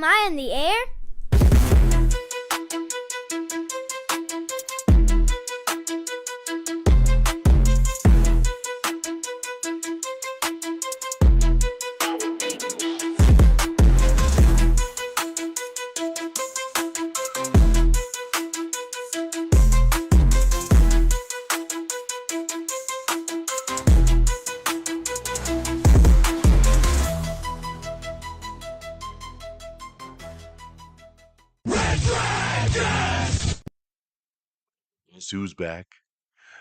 Am I in the air? Guess who's back?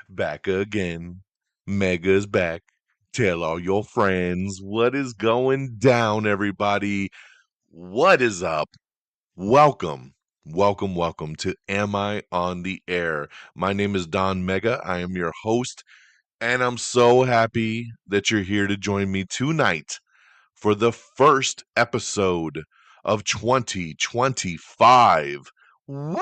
Back again. Mega's back. Tell all your friends what is going down, everybody. What is up? Welcome, welcome to Am I on the Air? My name is DONMEGA. I am your host, and I'm so happy that you're here to join me tonight for the first episode of 2025. Woo!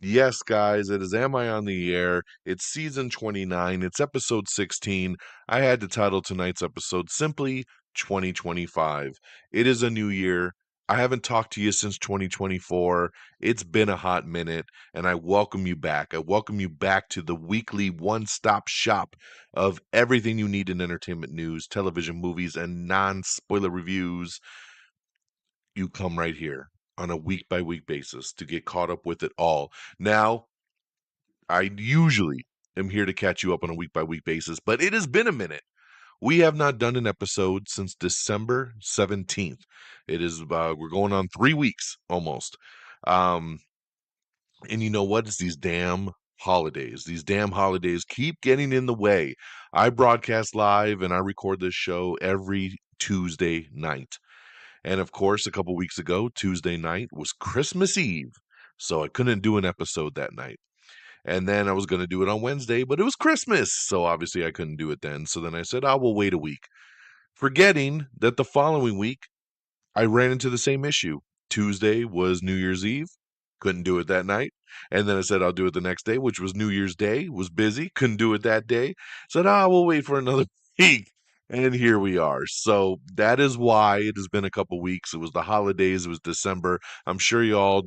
Yes, guys, it is Am I on the Air? It's season 29. It's episode 16. I had to title tonight's episode simply 2025. It is a new year. I haven't talked to you since 2024. It's been a hot minute, and I welcome you back. I welcome you back to the weekly one-stop shop of everything you need in entertainment news, television, movies, and non-spoiler reviews. You come right here on a week by week basis to get caught up with it all. Now, I usually am here to catch you up on a week by week basis, but it has been a minute. We have not done an episode since December 17th. It is we're going on 3 weeks almost. And you know what? It's these damn holidays. These damn holidays keep getting in the way. I broadcast live and I record this show every Tuesday night. And of course, a couple weeks ago, Tuesday night was Christmas Eve. So I couldn't do an episode that night. And then I was going to do it on Wednesday, but it was Christmas. So obviously I couldn't do it then. So then I said, I will wait a week. Forgetting that the following week, I ran into the same issue. Tuesday was New Year's Eve. Couldn't do it that night. And then I said, I'll do it the next day, which was New Year's Day. Was busy. Couldn't do it that day. Said, we'll wait for another week. And here we are. So that is why it has been a couple weeks. It was the holidays. It was December. I'm sure you all,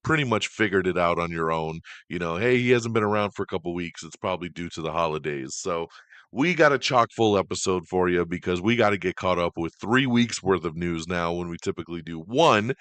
pretty much figured it out on your own. Hey, he hasn't been around for a couple weeks. It's probably due to the holidays. So we got a chock full episode for you because we got to get caught up with 3 weeks worth of news now when we typically do one.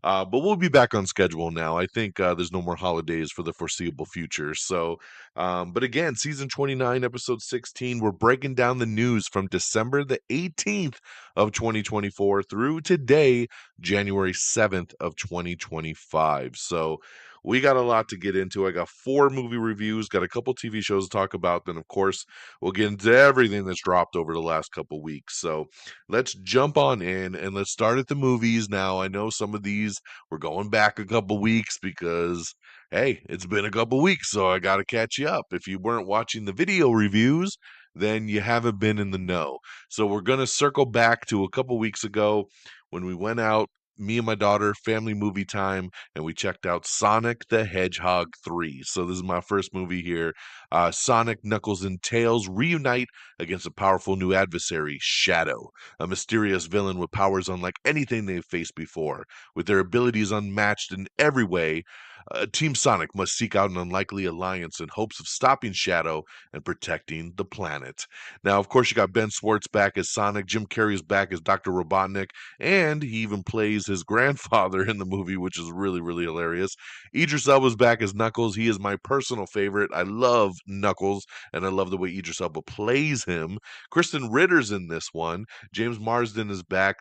But we'll be back on schedule now. I think there's no more holidays for the foreseeable future. So, but again, season 29, episode 16, we're breaking down the news from December the 18th of 2024 through today, January 7th of 2025. So we got a lot to get into. I got 4 movie reviews, got a couple TV shows to talk about. Then, of course, we'll get into everything that's dropped over the last couple weeks. So let's jump on in and let's start at the movies. Now, I know some of these we're going back a couple weeks because, hey, it's been a couple weeks, so I got to catch you up. If you weren't watching the video reviews, then you haven't been in the know. So we're going to circle back to a couple weeks ago when we went out, me and my daughter, family movie time, and we checked out Sonic the Hedgehog 3. So this is my first movie here. Sonic, Knuckles, and Tails reunite against a powerful new adversary, Shadow, a mysterious villain with powers unlike anything they've faced before. With their abilities unmatched in every way, Team Sonic must seek out an unlikely alliance in hopes of stopping Shadow and protecting the planet. Now, of course, you got Ben Schwartz back as Sonic, Jim Carrey's back as Dr. Robotnik, and he even plays his grandfather in the movie, which is really, really hilarious. Idris Elba's back as Knuckles. He is my personal favorite. I love Knuckles, and I love the way Idris Elba plays him. Kristen Ritter's in this one. James Marsden is back.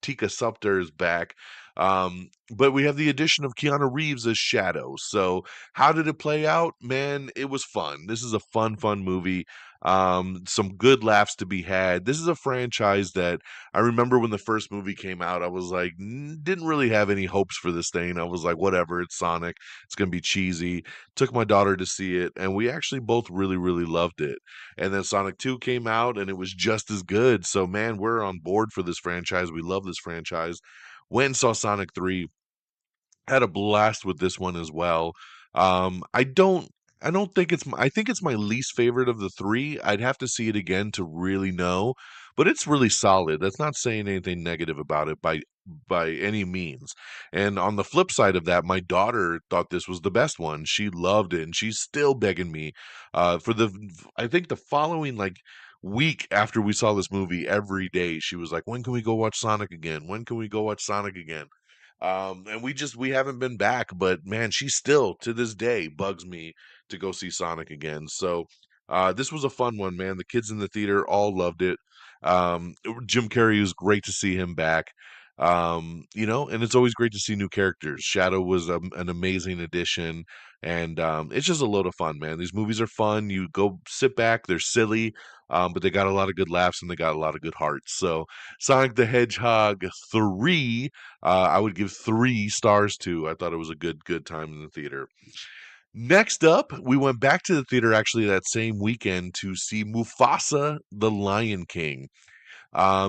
Tika Sumpter is back. But we have the addition of Keanu Reeves as Shadow. So how did it play out? Man, it was fun. This is a fun movie. Some good laughs to be had. This is a franchise that I remember when the first movie came out, I was like, didn't really have any hopes for this thing. I was like, whatever, it's Sonic. It's going to be cheesy. Took my daughter to see it, and we actually both really, really loved it. And then Sonic 2 came out, and it was just as good. So, man, we're on board for this franchise. We love this franchise. Went and saw Sonic 3. Had a blast with this one as well. I don't I don't think I think it's my least favorite of the three. I'd have to see it again to really know, but it's really solid. That's not saying anything negative about it by any means. And on the flip side of that, my daughter thought this was the best one. She loved it, and she's still begging me for the I think the following like week after we saw this movie every day she was like, when can we go watch Sonic again? When can we go watch Sonic again? And we haven't been back, but man, she still to this day bugs me to go see Sonic again. So this was a fun one, man. The kids in the theater all loved it. Jim Carrey was great to see him back. And it's always great to see new characters. Shadow was an amazing addition, and it's just a load of fun, man. These movies are fun. You go sit back, they're silly, but they got a lot of good laughs and they got a lot of good hearts. So, Sonic the Hedgehog 3, I would give 3 stars to. I thought it was a good time in the theater. Next up, we went back to the theater actually that same weekend to see Mufasa the Lion King.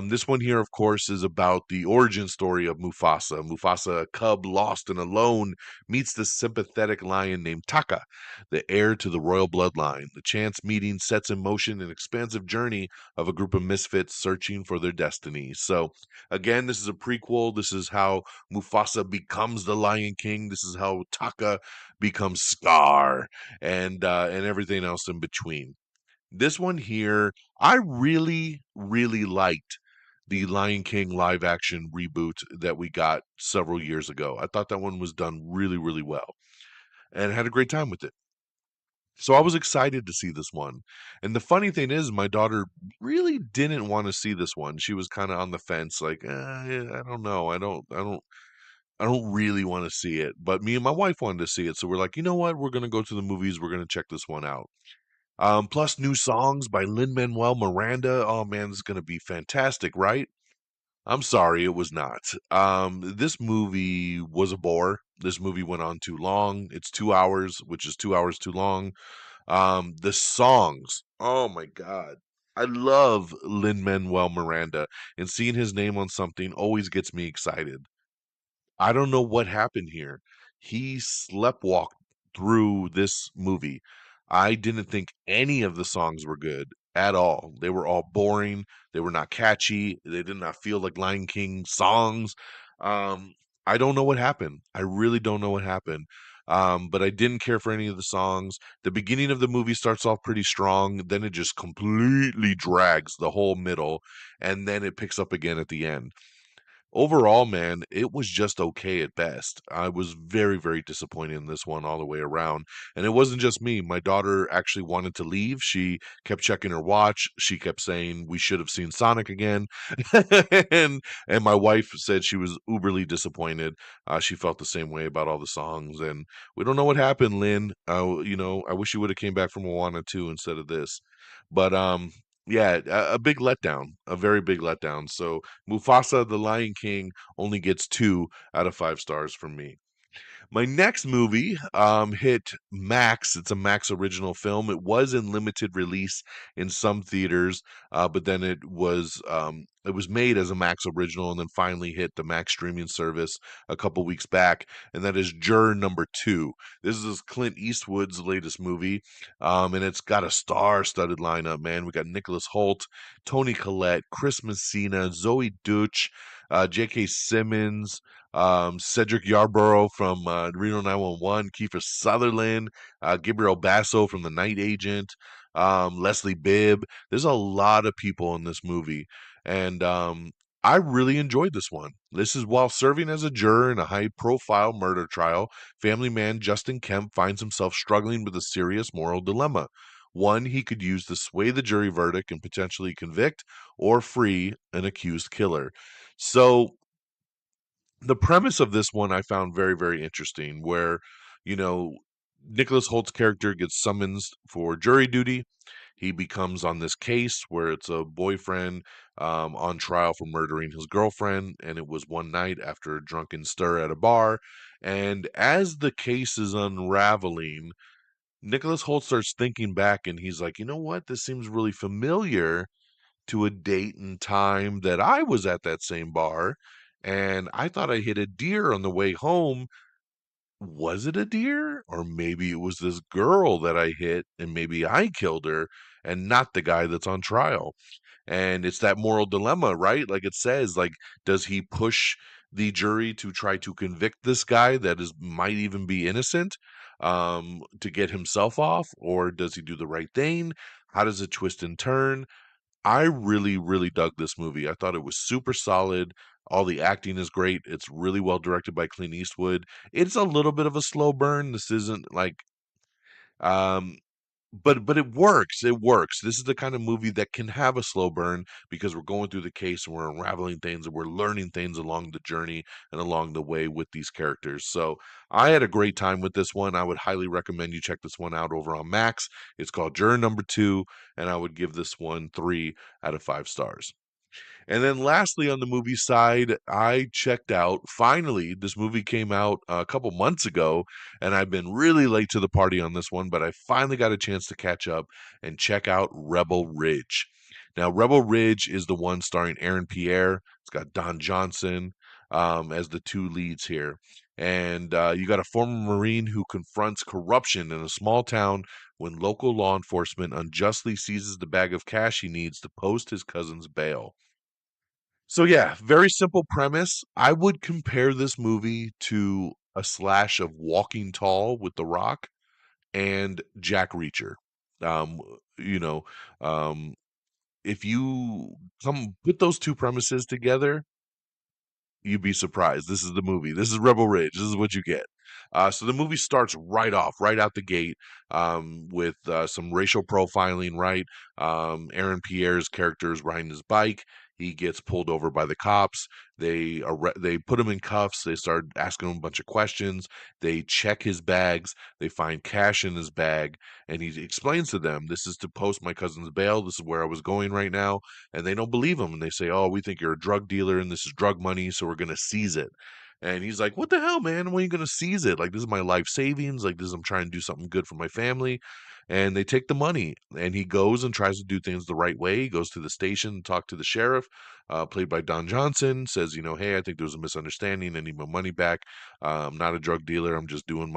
This one here, of course, is about the origin story of Mufasa. Mufasa, a cub lost and alone, meets the sympathetic lion named Taka, the heir to the royal bloodline. The chance meeting sets in motion an expansive journey of a group of misfits searching for their destiny. So, again, this is a prequel. This is how Mufasa becomes the Lion King. This is how Taka becomes Scar, and everything else in between. This one here, I really, really liked the Lion King live action reboot that we got several years ago. I thought that one was done really, really well and had a great time with it. So I was excited to see this one. And the funny thing is, my daughter really didn't want to see this one. She was kind of on the fence, like, I don't know. I don't really want to see it. But me and my wife wanted to see it. So we're like, you know what? We're going to go to the movies. We're going to check this one out. Plus new songs by Lin-Manuel Miranda. Oh man, this is gonna be fantastic, right? I'm sorry, it was not. This movie was a bore. This movie went on too long. It's 2 hours, which is 2 hours too long. The songs, oh my God. I love Lin-Manuel Miranda, and seeing his name on something always gets me excited. I don't know what happened here. He sleptwalked through this movie. I didn't think any of the songs were good at all. They were all boring. They were not catchy. They did not feel like Lion King songs. Um, I don't know what happened. I really don't know what happened. But I didn't care for any of the songs. The beginning of the movie starts off pretty strong, then it just completely drags the whole middle, and then it picks up again at the end. Overall, man, it was just okay at best. I was very, very disappointed in this one all the way around. And it wasn't just me. My daughter actually wanted to leave. She kept checking her watch. She kept saying we should have seen Sonic again. and and my wife said she was uberly disappointed. She felt the same way about all the songs. And we don't know what happened, Lynn. I wish you would have came back from Moana 2 instead of this. But yeah, a big letdown, a very big letdown. So Mufasa the Lion King only gets 2 out of 5 stars from me. My next movie hit Max. It's a Max original film. It was in limited release in some theaters, but then it was made as a Max original and then finally hit the Max streaming service a couple weeks back, and that is Juror number 2. This is Clint Eastwood's latest movie, and it's got a star-studded lineup, man. We got Nicholas Hoult, Tony Collette, Chris Messina, Zoe Deutch, J.K. Simmons, Cedric Yarborough from Reno 911, Kiefer Sutherland, Gabriel Basso from The Night Agent, Leslie Bibb. There's a lot of people in this movie, and I really enjoyed this one. This is while serving as a juror in a high-profile murder trial, family man Justin Kemp finds himself struggling with a serious moral dilemma. One he could use to sway the jury verdict and potentially convict or free an accused killer. So the premise of this one I found very, very interesting, where, you know, Nicholas Holt's character gets summoned for jury duty. He becomes on this case where it's a boyfriend on trial for murdering his girlfriend, and it was one night after a drunken stir at a bar. And as the case is unraveling, Nicholas Holt starts thinking back, and he's like, you know what? This seems really familiar to a date and time that I was at that same bar, and I thought I hit a deer on the way home, was it a deer? Or maybe it was this girl that I hit and maybe I killed her and not the guy that's on trial. And it's that moral dilemma, right? Like it says, like, does he push the jury to try to convict this guy that is might even be innocent, to get himself off, or does he do the right thing? How does it twist and turn? I really, really dug this movie. I thought it was super solid. All the acting is great. It's really well directed by Clint Eastwood. It's a little bit of a slow burn. This isn't like um but it works. It works. This is the kind of movie that can have a slow burn because we're going through the case and we're unraveling things and we're learning things along the journey and along the way with these characters. So I had a great time with this one. I would highly recommend you check this one out over on Max. It's called Juror Number Two, and I would give this one 3 out of 5 stars. And then lastly, on the movie side, I checked out, finally, this movie came out a couple months ago, and I've been really late to the party on this one, but I finally got a chance to catch up and check out Rebel Ridge. Now, Rebel Ridge is the one starring Aaron Pierre. It's got Don Johnson as the two leads here. And you got a former Marine who confronts corruption in a small town when local law enforcement unjustly seizes the bag of cash he needs to post his cousin's bail. So yeah, very simple premise. I would compare this movie to a slash of Walking Tall with The Rock and Jack Reacher. Um, you know, um, if you come put those two premises together, you'd be surprised. This is the movie. This is Rebel Ridge. This is what you get. So the movie starts right off, right out the gate, with some racial profiling. Right, Aaron Pierre's character is riding his bike. He gets pulled over by the cops. They put him in cuffs. They start asking him a bunch of questions. They check his bags. They find cash in his bag, and he explains to them, "This is to post my cousin's bail. This is where I was going right now." And they don't believe him, and they say, "Oh, we think you're a drug dealer and this is drug money, so we're going to seize it." And he's like, "What the hell, man? When are you going to seize it? Like, this is my life savings. Like, this is, I'm trying to do something good for my family." And they take the money, and he goes and tries to do things the right way. He goes to the station, talk to the sheriff, played by Don Johnson, says, "Hey, I think there was a misunderstanding. I need my money back. I'm not a drug dealer. I'm just doing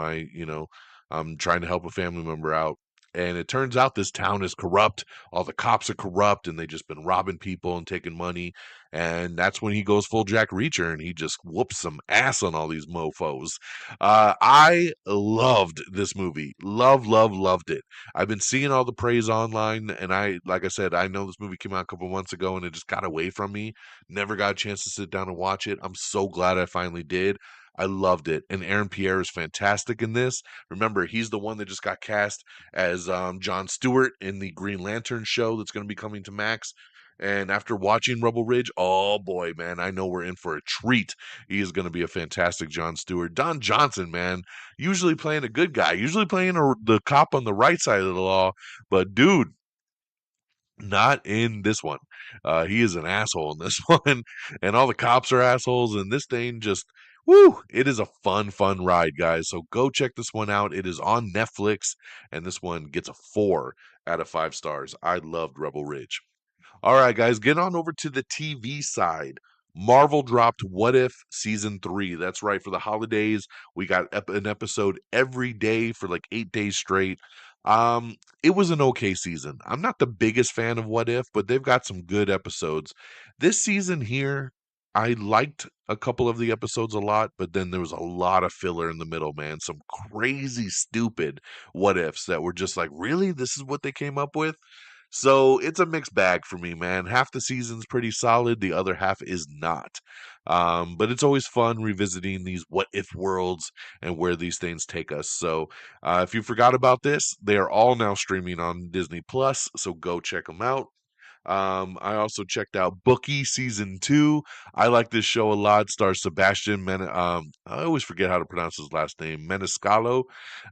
I'm trying to help a family member out." And it turns out this town is corrupt. All the cops are corrupt, and they just been robbing people and taking money. And that's when he goes full Jack Reacher, and he just whoops some ass on all these mofos. I loved this movie. Loved it. I've been seeing all the praise online, and like I said, I know this movie came out a couple months ago, and it just got away from me. Never got a chance to sit down and watch it. I'm so glad I finally did. I loved it. And Aaron Pierre is fantastic in this. Remember, he's the one that just got cast as Jon Stewart in the Green Lantern show that's going to be coming to Max. And after watching Rebel Ridge, oh boy, man, I know we're in for a treat. He is going to be a fantastic Jon Stewart. Don Johnson, man, usually playing a good guy, usually playing the cop on the right side of the law. But dude, not in this one. He is an asshole in this one, and all the cops are assholes. And this thing just, woo! It is a fun ride, guys. So go check this one out. It is on Netflix, and this one gets a 4 out of 5 stars. I loved Rebel Ridge. All right, guys, get on over to the TV side. Marvel dropped What If Season 3. That's right, for the holidays, we got an episode every day for like 8 days straight. It was an okay season. I'm not the biggest fan of What If, but they've got some good episodes. This season here, I liked a couple of the episodes a lot, but then there was a lot of filler in the middle, man. Some crazy, stupid what ifs that were just like, really? This is what they came up with? So it's a mixed bag for me, man. Half the season's pretty solid, the other half is not. But it's always fun revisiting these what if worlds and where these things take us. So if you forgot about this, they are all now streaming on Disney Plus. So go check them out. I also checked out Bookie season 2. I like this show a lot. Stars Sebastian I always forget how to pronounce his last name, Meniscalo,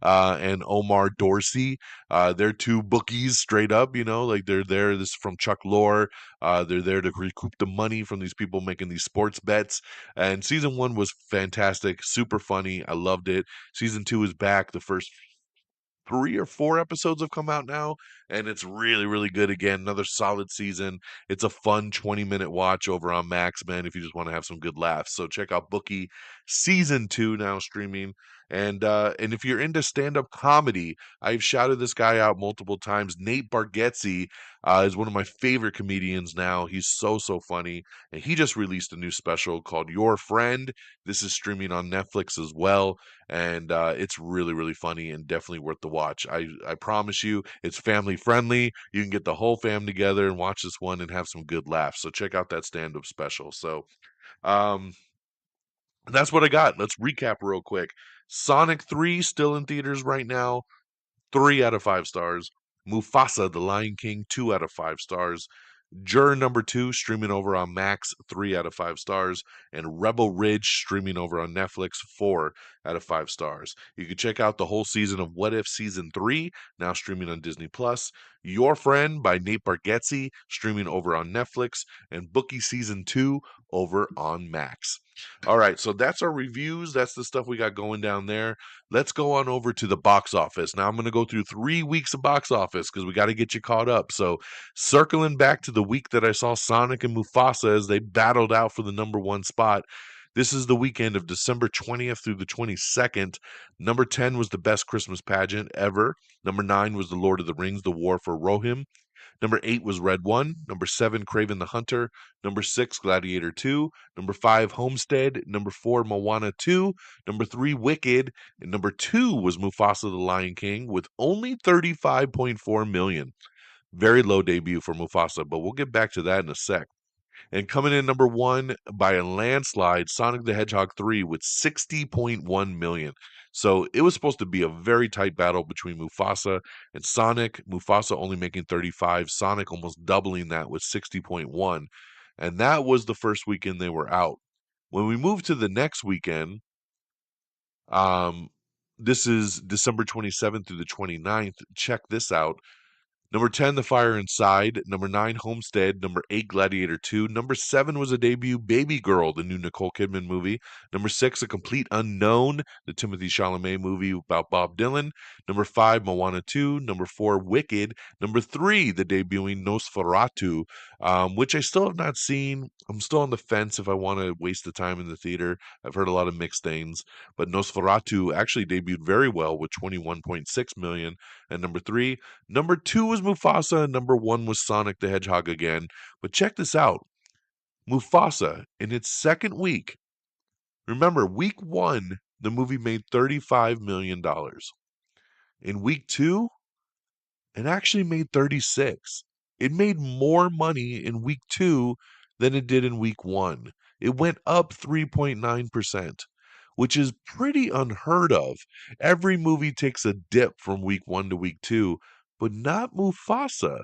and Omar Dorsey. They're two bookies straight up, like they're there. This is from Chuck Lorre. They're there to recoup the money from these people making these sports bets. And season 1 was fantastic, super funny. I loved it. Season 2 is back. The first 3 or 4 episodes have come out now, and it's really, really good again. Another solid season. It's a fun 20-minute watch over on Max, man, if you just want to have some good laughs. So check out Bookie season 2 now streaming. And if you're into stand-up comedy, I've shouted this guy out multiple times. Nate Bargatze is one of my favorite comedians now. He's so funny, and he just released a new special called Your Friend. This is streaming on Netflix as well, and it's really funny and definitely worth the watch. I promise you, it's family friendly. You can get the whole fam together and watch this one and have some good laughs. So check out that stand-up special. So um, that's what I got. Let's recap real quick. Sonic 3 still in theaters right now. 3 out of 5 stars. Mufasa, The Lion King, 2 out of 5 stars. Juror number 2 streaming over on Max, 3 out of 5 stars. And Rebel Ridge streaming over on Netflix, 4 out of 5 stars. You can check out the whole season of What If Season 3, now streaming on Disney Plus. Your Friend by Nate Bargatze streaming over on Netflix. And Bookie Season 2 over on Max. All right, so that's our reviews. That's the stuff we got going down there. Let's go on over to the box office. Now I'm going to go through 3 weeks of box office because we got to get you caught up. So circling back to the week that I saw Sonic and Mufasa as they battled out for the number 1 spot. This is the weekend of December 20th through the 22nd. Number 10 was the best Christmas pageant ever. Number 9 was The Lord of the Rings, The War for Rohirrim. Number 8 was Red One. Number 7, Craven the Hunter. Number 6, Gladiator 2. Number 5, Homestead. Number 4, Moana 2. Number 3, Wicked. And number 2 was Mufasa the Lion King with only 35.4 million. Very low debut for Mufasa, but we'll get back to that in a sec. And coming in number 1 by a landslide, Sonic the Hedgehog 3 with 60.1 million. So it was supposed to be a very tight battle between Mufasa and Sonic. Mufasa only making 35, Sonic almost doubling that with 60.1. And that was the first weekend they were out. When we moved to the next weekend, um, this is December 27th through the 29th. Check this out. Number 10, The Fire Inside. Number 9, Homestead. Number 8, Gladiator 2. Number 7 was a debut, Baby Girl, the new Nicole Kidman movie. Number 6, A Complete Unknown, the Timothy Chalamet movie about Bob Dylan. Number 5, Moana 2. Number 4, Wicked. Number 3, the debuting Nosferatu, which I still have not seen. I'm still on the fence if I want to waste the time in the theater. I've heard a lot of mixed things. But Nosferatu actually debuted very well with 21.6 million. And number 3, number 2 was Mufasa, and number 1 was Sonic the Hedgehog again. But check this out. Mufasa, in its second week, remember, week 1, the movie made $35 million. In week 2, it actually made 36. It made more money in week 2 than it did in week 1. It went up 3.9%, which is pretty unheard of. Every movie takes a dip from week 1 to week 2, but not Mufasa,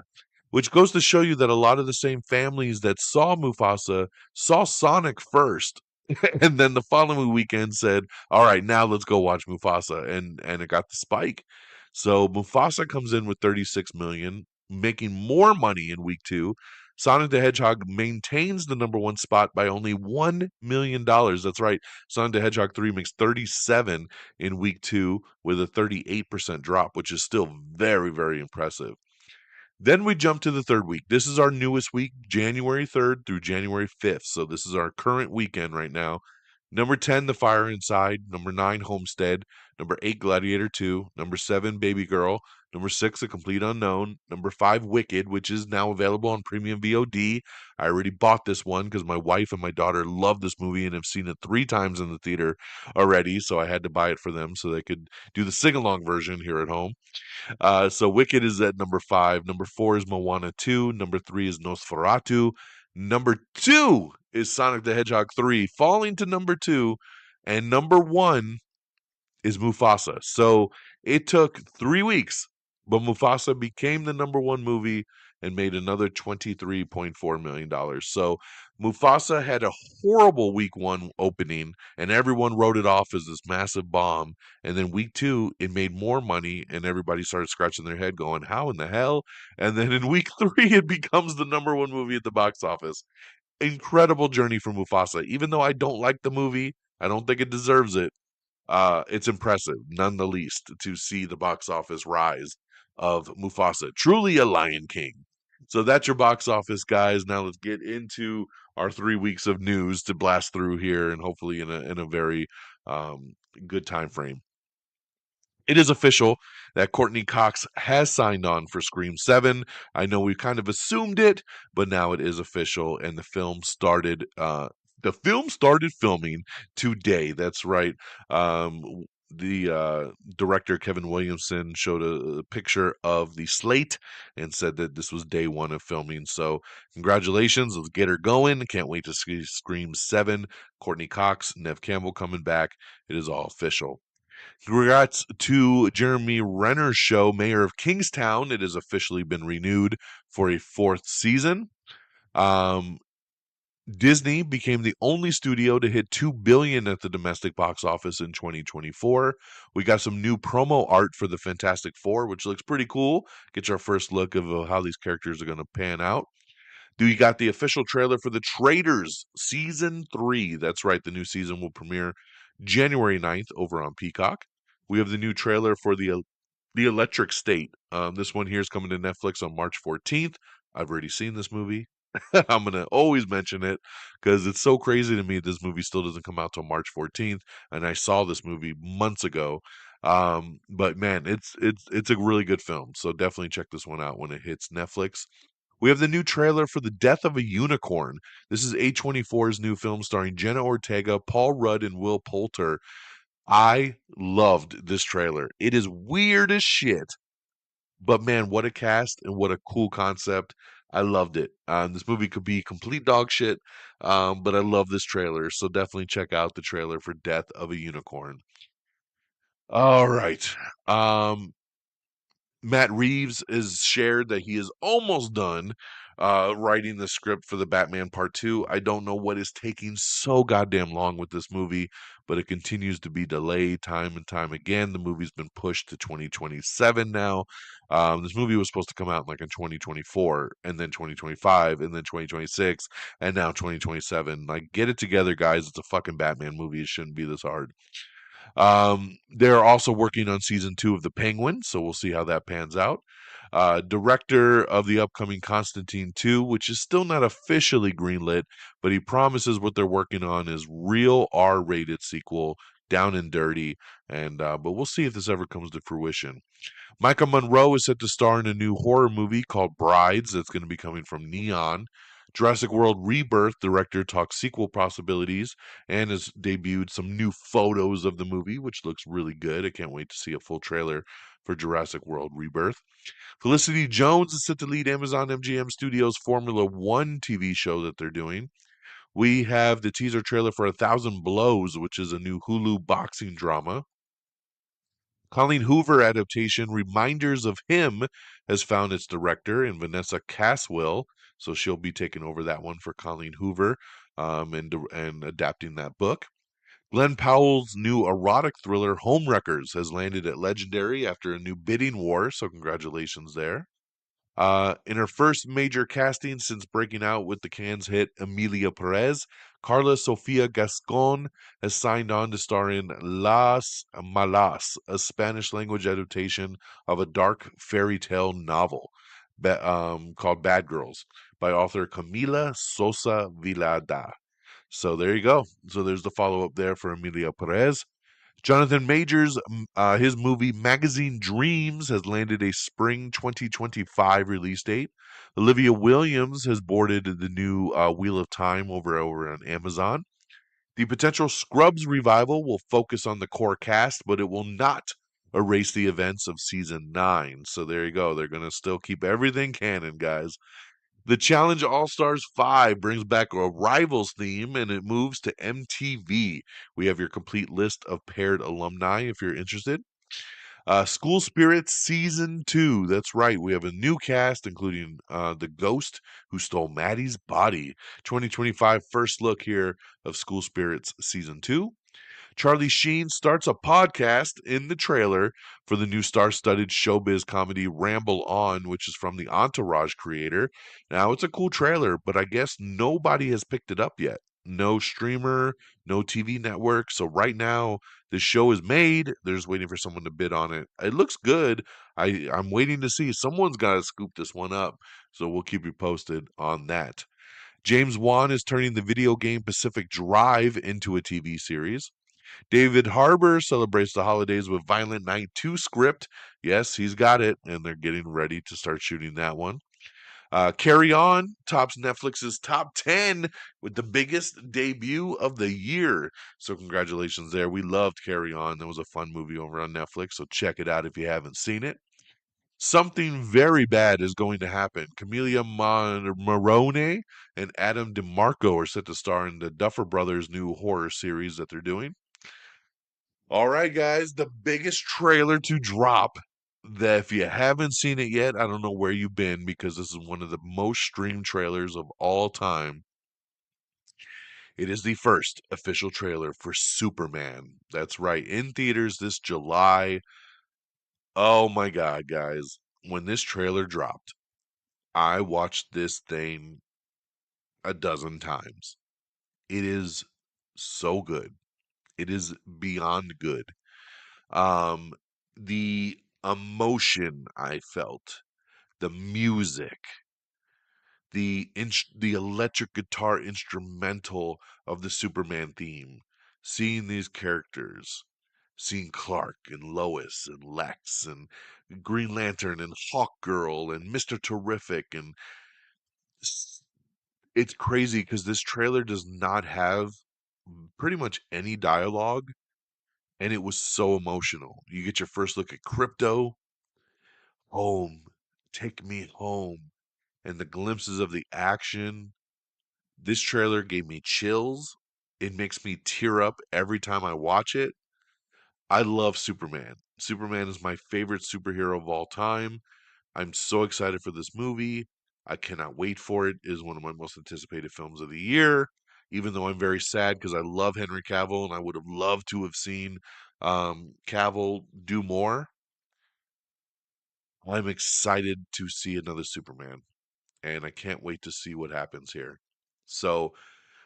which goes to show you that a lot of the same families that saw Mufasa saw Sonic first. And then the following weekend said, "All right, now let's go watch Mufasa," and it got the spike. So Mufasa comes in with 36 million, making more money in week 2. Sonic the Hedgehog maintains the number 1 spot by only $1 million. That's right. Sonic the Hedgehog 3 makes 37 in week 2 with a 38% drop, which is still very impressive. Then we jump to the third week. This is our newest week, January 3rd through January 5th. So this is our current weekend right now. Number 10, The Fire Inside. Number 9, Homestead. Number 8, Gladiator 2. Number 7, Baby Girl. Number 6, A Complete Unknown. Number 5, Wicked, which is now available on premium VOD. I already bought this one because my wife and my daughter love this movie and have seen it 3 times in the theater already. So I had to buy it for them so they could do the sing-along version here at home. So Wicked is at number 5. Number 4 is Moana 2. Number 3 is Nosferatu. Number 2 is Sonic the Hedgehog 3, falling to number 2. And number 1 is Mufasa. So it took 3 weeks, but Mufasa became the number 1 movie and made another $23.4 million. So Mufasa had a horrible week 1 opening, and everyone wrote it off as this massive bomb. And then week 2, it made more money, and everybody started scratching their head going, how in the hell? And then in week 3, it becomes the number 1 movie at the box office. Incredible journey for Mufasa. Even though I don't like the movie, I don't think it deserves it. It's impressive, none the least, to see the box office rise of Mufasa. Truly a Lion King. So that's your box office, guys. Now let's get into our 3 weeks of news to blast through here, and hopefully in a very good time frame. It is official that Courtney Cox has signed on for Scream 7. I know we kind of assumed it, but now it is official, and the film started filming today. That's right. The director Kevin Williamson showed a picture of the slate and said that this was day one of filming. So congratulations, let's get her going. Can't wait to see Scream 7. Courtney Cox, Nev Campbell coming back. It is all official. Congrats to Jeremy Renner's show, Mayor of Kingstown. It has officially been renewed for a fourth season. Um, Disney became the only studio to hit 2 billion at the domestic box office in 2024. We got some new promo art for the Fantastic Four, which looks pretty cool. Get your first look of how these characters are going to pan out. You got the official trailer for The Traitors Season 3. That's right, the new season will premiere January 9th over on Peacock. We have the new trailer for the Electric State. This one here is coming to Netflix on March 14th. I've already seen this movie. I'm going to always mention it because it's so crazy to me this movie still doesn't come out till March 14th, and I saw this movie months ago. But man, it's a really good film, so definitely check this one out when it hits Netflix. We have the new trailer for The Death of a Unicorn. This is A24's new film starring Jenna Ortega, Paul Rudd, and Will Poulter. I loved this trailer. It is weird as shit, but man, what a cast and what a cool concept. I loved it. This movie could be complete dog shit, but I love this trailer. So definitely check out the trailer for Death of a Unicorn. All right. Um, Matt Reeves has shared that he is almost done writing the script for the Batman Part 2. I don't know what is taking so goddamn long with this movie, but it continues to be delayed time and time again. The movie's been pushed to 2027 now. This movie was supposed to come out like in 2024, and then 2025, and then 2026, and now 2027. Like, get it together, guys. It's a fucking Batman movie. It shouldn't be this hard. They're also working on season 2 of The Penguin, so we'll see how that pans out. Director of the upcoming Constantine 2, which is still not officially greenlit, but he promises what they're working on is real R-rated sequel, down and dirty, and but we'll see if this ever comes to fruition. Micah Monroe is set to star in a new horror movie called Brides that's going to be coming from Neon. Jurassic World Rebirth director talks sequel possibilities and has debuted some new photos of the movie, which looks really good. I can't wait to see a full trailer for Jurassic World Rebirth. Felicity Jones is set to lead Amazon MGM Studios' Formula One TV show that they're doing. We have the teaser trailer for A Thousand Blows, which is a new Hulu boxing drama. Colleen Hoover adaptation Reminders of Him has found its director in Vanessa Caswell, so she'll be taking over that one for Colleen Hoover and adapting that book. Glenn Powell's new erotic thriller Homewreckers has landed at Legendary after a new bidding war, so congratulations there. In her first major casting since breaking out with the Cannes hit Emilia Perez, Carla Sofia Gascon has signed on to star in Las Malas, a Spanish language adaptation of a dark fairy tale novel called Bad Girls by author Camila Sosa Vilada. So there you go. So there's the follow up there for Emilia Perez. Jonathan Majors, his movie Magazine Dreams has landed a spring 2025 release date. Olivia Williams has boarded the new Wheel of Time over on Amazon. The potential Scrubs revival will focus on the core cast, but it will not erase the events of season 9. So there you go. They're going to still keep everything canon, guys. The Challenge All Stars 5 brings back a Rivals theme and it moves to MTV. We have your complete list of paired alumni if you're interested. School Spirits Season 2. That's right. We have a new cast, including the ghost who stole Maddie's body. 2025 first look here of School Spirits Season 2. Charlie Sheen starts a podcast in the trailer for the new star-studded showbiz comedy Ramble On, which is from the Entourage creator. Now, it's a cool trailer, but I guess nobody has picked it up yet. No streamer, no TV network. So right now, the show is made. They're just waiting for someone to bid on it. It looks good. I'm waiting to see. Someone's got to scoop this one up. So we'll keep you posted on that. James Wan is turning the video game Pacific Drive into a TV series. David Harbour celebrates the holidays with Violent Night 2 script. Yes, he's got it, and they're getting ready to start shooting that one. Carry On tops Netflix's top 10 with the biggest debut of the year. So, congratulations there. We loved Carry On. That was a fun movie over on Netflix. So, check it out if you haven't seen it. Something very bad is going to happen. Marone and Adam DeMarco are set to star in the Duffer Brothers' new horror series that they're doing. All right, guys, the biggest trailer to drop that if you haven't seen it yet, I don't know where you've been because this is one of the most streamed trailers of all time. It is the first official trailer for Superman. That's right, in theaters this July. Oh my God, guys. When this trailer dropped, I watched this thing a dozen times. It is so good. It is beyond good. Um, the emotion I felt, the music, the electric guitar instrumental of the Superman theme, seeing these characters, seeing Clark and Lois and Lex and Green Lantern and Hawkgirl and Mr. Terrific and it's crazy because this trailer does not have pretty much any dialogue and it was so emotional. You get your first look at Crypto, home, take me home, and the glimpses of the action. This trailer gave me chills. It makes me tear up every time I watch it. I love Superman. Superman is my favorite superhero of all time. I'm so excited for this movie. I cannot wait for it. It is one of my most anticipated films of the year. Even though I'm very sad because I love Henry Cavill and I would have loved to have seen Cavill do more. I'm excited to see another Superman, and I can't wait to see what happens here. So,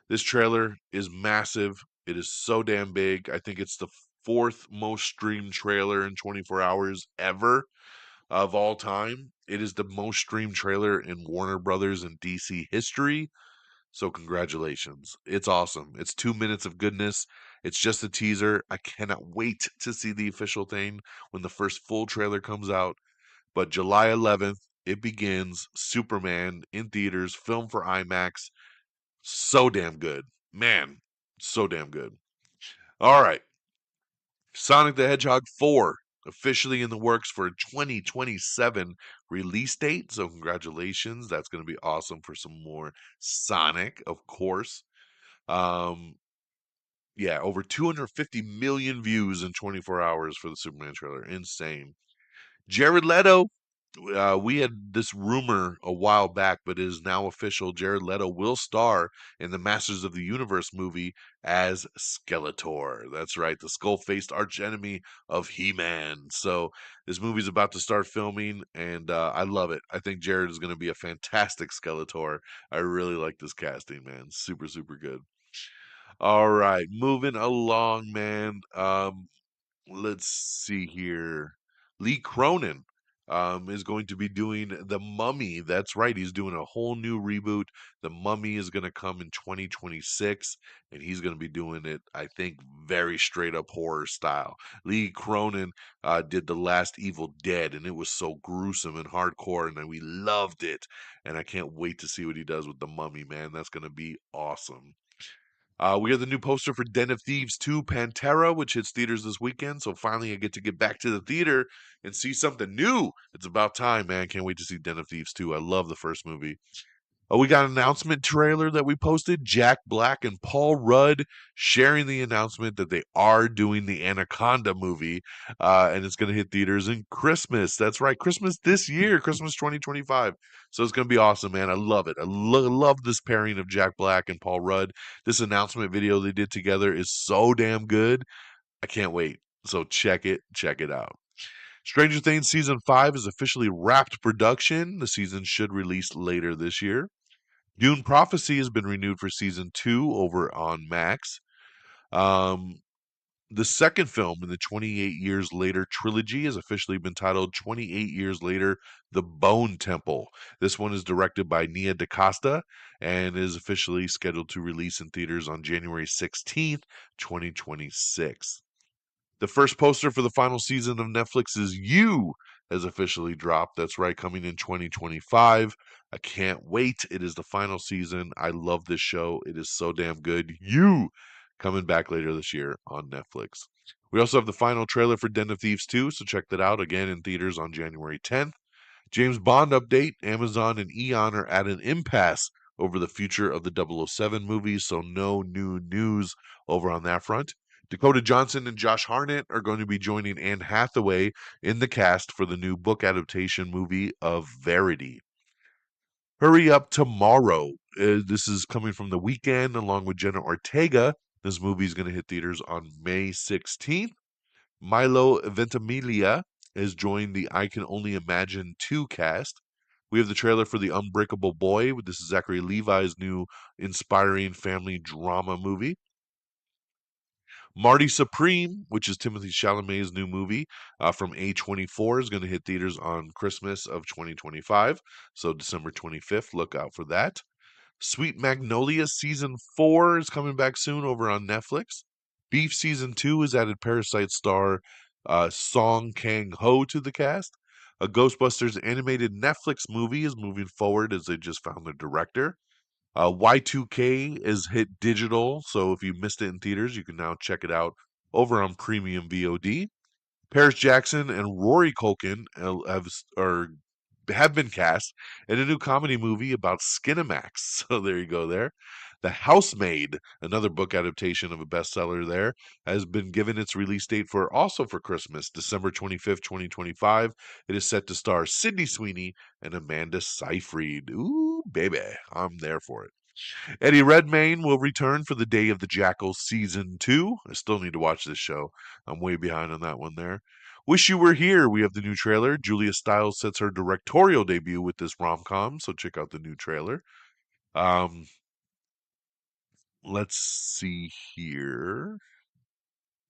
this trailer is massive. It is so damn big. I think it's the fourth most streamed trailer in 24 hours ever of all time. It is the most streamed trailer in Warner Brothers and DC history. So, congratulations. It's awesome. It's 2 minutes of goodness. It's just a teaser. I cannot wait to see the official thing when the first full trailer comes out. But July 11th, it begins. Superman in theaters, film for IMAX. So damn good. Man, so damn good. All right. Sonic the Hedgehog 4 officially in the works for a 2027 release date. So congratulations. That's going to be awesome for some more Sonic, of course. Um yeah, over 250 million views in 24 hours for the Superman trailer. Insane. Jared Leto, we had this rumor a while back, but it is now official. Jared Leto will star in the Masters of the Universe movie as Skeletor. That's right, the skull-faced archenemy of He-Man. So this movie's about to start filming, and I love it. I think Jared is going to be a fantastic Skeletor. I really like this casting, man. Super, super good. All right, moving along, man. Let's see here. Lee Cronin is going to be doing The Mummy. That's right. He's doing a whole new reboot. The Mummy is going to come in 2026, and he's going to be doing it, I think, very straight up horror style. Lee Cronin did The Last Evil Dead, and it was so gruesome and hardcore, and we loved it. And I can't wait to see what he does with The Mummy, man. That's going to be awesome. We have the new poster for Den of Thieves 2 Pantera, which hits theaters this weekend. So finally, I get to get back to the theater and see something new. It's about time, man. Can't wait to see Den of Thieves 2. I love the first movie. We got an announcement trailer that we posted. Jack Black and Paul Rudd sharing the announcement that they are doing the Anaconda movie, and it's going to hit theaters in Christmas. That's right, Christmas this year, Christmas 2025. So it's going to be awesome, man. I love it. I love this pairing of Jack Black and Paul Rudd. This announcement video they did together is so damn good. I can't wait. So check it out. Stranger Things season 5 is officially wrapped production. The season should release later this year. Dune Prophecy has been renewed for season 2 over on Max. Um, The second film in the 28 Years Later trilogy has officially been titled 28 Years Later, The Bone Temple. This one is directed by Nia DaCosta and is officially scheduled to release in theaters on January 16th, 2026. The first poster for the final season of Netflix's You has officially dropped. That's right, coming in 2025. I can't wait. It is the final season. I love this show. It is so damn good. You coming back later this year on Netflix. We also have the final trailer for Den of Thieves 2, so check that out again in theaters on January 10th. James Bond update. Amazon and Eon are at an impasse over the future of the 007 movies, so no new news over on that front. Dakota Johnson and Josh Hartnett are going to be joining Anne Hathaway in the cast for the new book adaptation movie of Verity. Hurry Up Tomorrow. This is coming from The Weekend along with Jenna Ortega. This movie is going to hit theaters on May 16th. Milo Ventimiglia has joined the I Can Only Imagine 2 cast. We have the trailer for The Unbreakable Boy. This is Zachary Levi's new inspiring family drama movie. Marty Supreme, which is Timothy Chalamet's new movie from A24, is going to hit theaters on Christmas of 2025. So December 25th, look out for that. Sweet Magnolia Season 4 is coming back soon over on Netflix. Beef Season 2 has added Parasite star Song Kang-ho to the cast. A Ghostbusters animated Netflix movie is moving forward as they just found the director. Y2K is hit digital, so if you missed it in theaters, you can now check it out over on Premium VOD. Paris Jackson and Rory Culkin have been cast in a new comedy movie about Skinamax. So there you go there. The Housemaid, another book adaptation of a bestseller there, has been given its release date for also for Christmas, December 25th, 2025. It is set to star Sydney Sweeney and Amanda Seyfried. Ooh, baby, I'm there for it. Eddie Redmayne will return for The Day of the Jackal Season 2. I still need to watch this show. I'm way behind on that one there. Wish You Were Here. We have the new trailer. Julia Stiles sets her directorial debut with this rom-com, so check out the new trailer. Um, let's see here.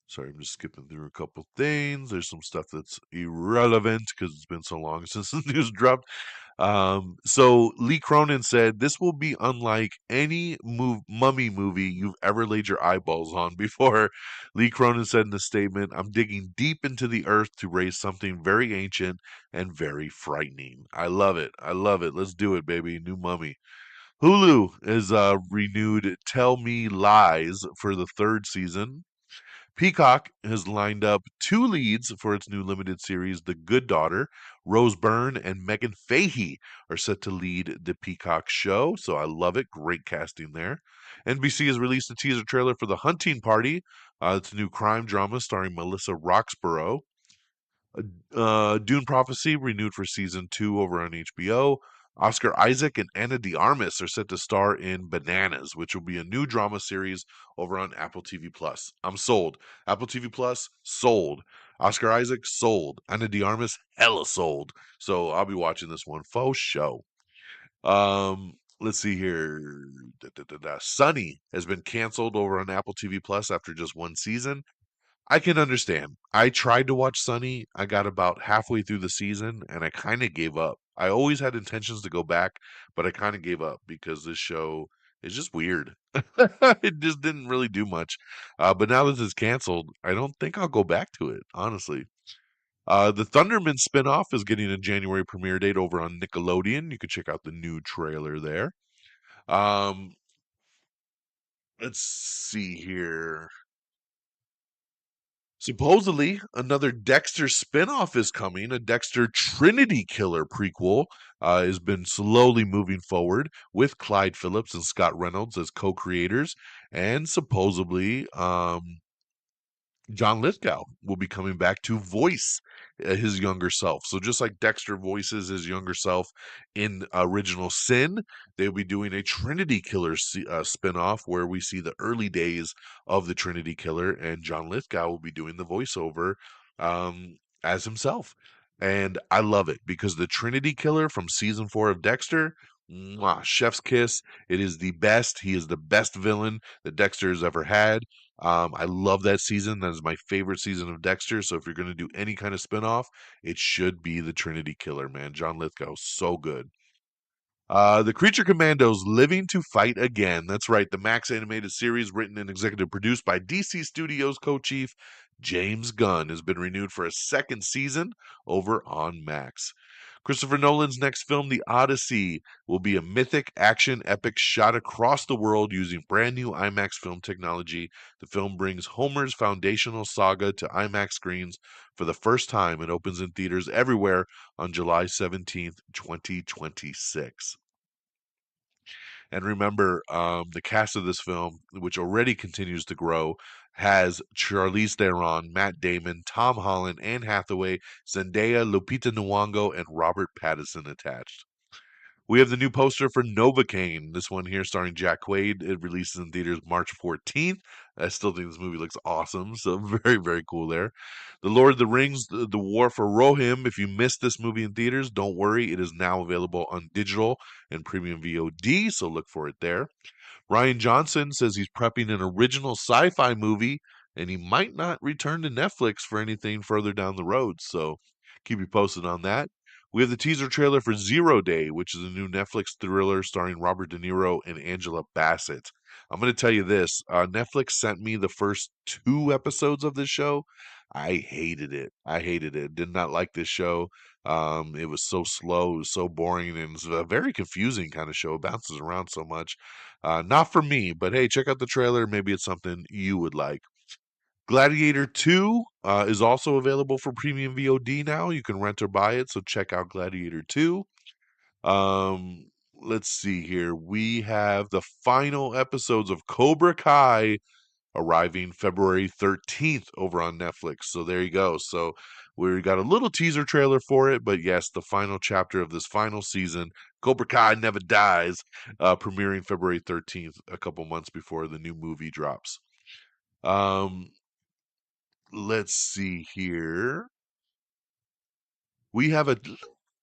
Sorry, I'm just skipping through a couple things. There's some stuff that's irrelevant because it's been so long since the news dropped. So Lee Cronin said this will be unlike any mummy movie you've ever laid your eyeballs on before. Lee Cronin said in the statement, "I'm digging deep into the earth to raise something very ancient and very frightening." I love it. I love it. Let's do it, baby. New mummy. Hulu is renewed Tell Me Lies for the third season. Peacock has lined up two leads for its new limited series, The Good Daughter. Rose Byrne and Megan Fahey are set to lead the Peacock show, so I love it. Great casting there. NBC has released a teaser trailer for The Hunting Party. It's a new crime drama starring Melissa Roxborough. Dune Prophecy renewed for season 2 over on HBO. Oscar Isaac and Anna de Armas are set to star in Bananas, which will be a new drama series over on Apple TV Plus. I'm sold. Apple TV Plus sold. Oscar Isaac sold. Anna de Armas hella sold. So I'll be watching this one for show. Let's see here. Sunny has been canceled over on Apple TV Plus after just one season. I can understand. I tried to watch Sunny. I got about halfway through the season and I kind of gave up. I always had intentions to go back, but I kind of gave up because this show is just weird. It just didn't really do much. But now that it's canceled, I don't think I'll go back to it, honestly. The Thunderman spinoff is getting a January premiere date over on Nickelodeon. You can check out the new trailer there. Um, let's see here. Supposedly, another Dexter spinoff is coming. A Dexter Trinity Killer prequel has been slowly moving forward with Clyde Phillips and Scott Reynolds as co-creators, and supposedly John Lithgow will be coming back to voice his younger self. So just like Dexter voices his younger self in Original Sin, they'll be doing a Trinity Killer spinoff where we see the early days of the Trinity Killer, and John Lithgow will be doing the voiceover as himself. And I love it because the Trinity Killer from season 4 of Dexter Mwah, chef's kiss. It is the best. He is the best villain that Dexter has ever had. I love that season. That is my favorite season of Dexter. So if you're going to do any kind of spinoff, it should be the Trinity Killer, man. John Lithgow, so good. The Creature Commandos Living to Fight Again. That's right, the Max animated series, written and executive produced by DC Studios co chief James Gunn, has been renewed for a second season over on Max. Christopher Nolan's next film, The Odyssey, will be a mythic action epic shot across the world using brand new IMAX film technology. The film brings Homer's foundational saga to IMAX screens for the first time and opens in theaters everywhere on July 17th, 2026. And remember, the cast of this film, which already continues to grow, has Charlize Theron, Matt Damon, Tom Holland, Anne Hathaway, Zendaya, Lupita Nyong'o, and Robert Pattinson attached. We have the new poster for Novocaine. This one here starring Jack Quaid. It releases in theaters March 14th. I still think this movie looks awesome. So very, very cool there. The Lord of the Rings, The War for Rohirrim. If you missed this movie in theaters, don't worry. It is now available on digital and premium VOD. So look for it there. Ryan Johnson says he's prepping an original sci-fi movie and he might not return to Netflix for anything further down the road. So keep you posted on that. We have the teaser trailer for Zero Day, which is a new Netflix thriller starring Robert De Niro and Angela Bassett. I'm going to tell you this. Netflix sent me the first 2 episodes of this show. I hated it. I hated it. Did not like this show. It was so slow, it was so boring, and it's a very confusing kind of show. It bounces around so much. Not for me, but hey, check out the trailer. Maybe it's something you would like. Gladiator 2 is also available for premium VOD now. You can rent or buy it, so check out Gladiator 2. Let's see here. We have the final episodes of Cobra Kai arriving February 13th over on Netflix. So there you go. So we got a little teaser trailer for it, but yes, the final chapter of this final season, Cobra Kai Never Dies, premiering February 13th, a couple months before the new movie drops. Um, let's see here. We have a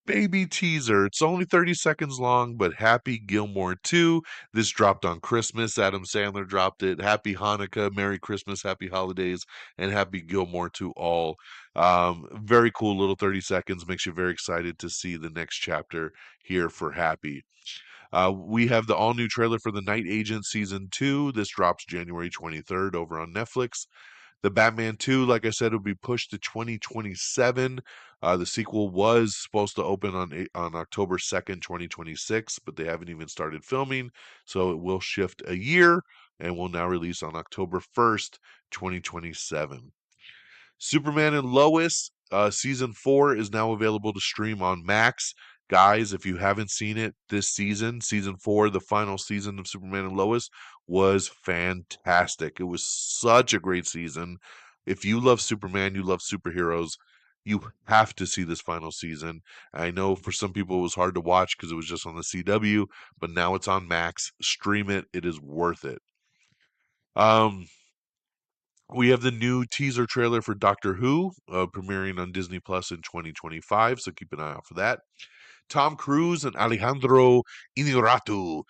baby teaser. It's only 30 seconds long, but Happy Gilmore 2. This dropped on Christmas. Adam Sandler dropped it. Happy Hanukkah, Merry Christmas, Happy Holidays, and Happy Gilmore to all. Very cool little 30 seconds. Makes you very excited to see the next chapter here for Happy. We have the all new trailer for The Night Agent Season 2. This drops January 23rd over on Netflix. The Batman 2, like I said, will be pushed to 2027. The sequel was supposed to open on October 2nd, 2026, but they haven't even started filming, so it will shift a year and will now release on October 1st, 2027. Superman and Lois, season 4 is now available to stream on Max. Guys, if you haven't seen it this season 4, the final season of Superman and Lois, was fantastic. It was such a great season. If you love Superman, you love superheroes, you have to see this final season. I know for some people it was hard to watch because it was just on the CW, but now it's on Max. Stream it. It is worth it. Um, we have the new teaser trailer for Doctor Who, premiering on Disney Plus in 2025, so keep an eye out for that. Tom Cruise and Alejandro Inarritu.